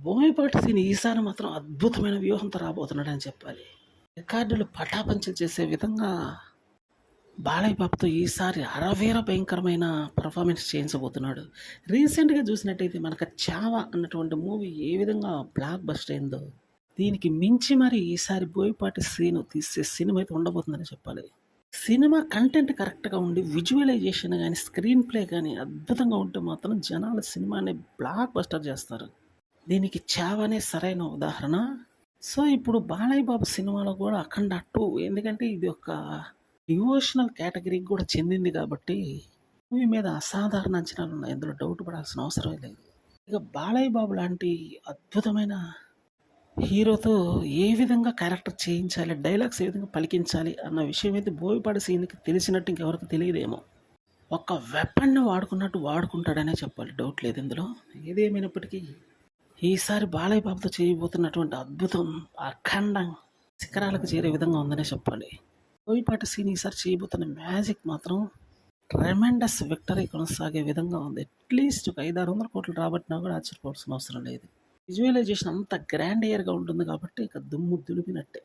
Boyapati scene ఈసారి మాత్రం అద్భుతమైన వ్యూహంతో రాబోతున్నాడని చెప్పాలి. రికార్డులు పటాపంచలు చేసే విధంగా బాలయ్య బాబుతో ఈసారి అరవీర భయంకరమైన పర్ఫార్మెన్స్ చేయించబోతున్నాడు. రీసెంట్‌గా చూసినట్టయితే మనకు 'చావా' అన్నటువంటి మూవీ ఏ విధంగా బ్లాక్ బస్టర్ అయిందో, దీనికి మించి మరి ఈసారి బోయపాటి శ్రీను తీసే సినిమా అయితే ఉండబోతుందని చెప్పాలి. సినిమా కంటెంట్ కరెక్ట్‌గా ఉండి, విజువలైజేషన్ గాని, స్క్రీన్ ప్లే గాని అద్భుతంగా ఉంటే మాత్రం జనాలు సినిమాని బ్లాక్ బస్టర్ చేస్తారు. దీనికి 'చావా'నే సరైన ఉదాహరణ. సో, ఇప్పుడు బాలయ్య బాబు సినిమాలో కూడా 'అఖండ 2' ఎందుకంటే ఇది ఒక డివోషనల్ కేటగిరీకి కూడా చెందింది కాబట్టి, మూవీ మీద అసాధారణ అంచనాలున్నాయి. అందులో డౌట్ పడాల్సిన అవసరమే లేదు. ఇక బాలయ్య బాబు లాంటి అద్భుతమైన హీరోతో ఏ విధంగా క్యారెక్టర్ చేయించాలి, డైలాగ్స్ ఏ విధంగా పలికించాలి అన్న విషయం అయితే బోయపాటి సీన్‌కి తెలిసినట్టు ఇంకెవరికి తెలియదేమో. ఒక వెపన్‌ని వాడుకున్నట్టు వాడుకుంటాడనే చెప్పాలి. డౌట్ లేదు ఇందులో. ఏదేమైనప్పటికీ ఈసారి బాలయ్య బాబుతో చేయబోతున్నటువంటి అద్భుతం అఖండం శిఖరాలకు చేరే విధంగా ఉందనే చెప్పాలి. బోయపాటి సీన్ ఈసారి చేయబోతున్న మ్యాజిక్ మాత్రం ట్రెమెండస్ విక్టరీ కొనసాగే విధంగా ఉంది. అట్లీస్ట్ ఒక 500-600 కోట్లు రాబట్టినా కూడా ఆశ్చర్యపోవాల్సిన అవసరం లేదు. విజువలైజేషన్ అంత గ్రాండియర్‌గా ఉంటుంది కాబట్టి ఇక దుమ్ము దులిపినట్టే.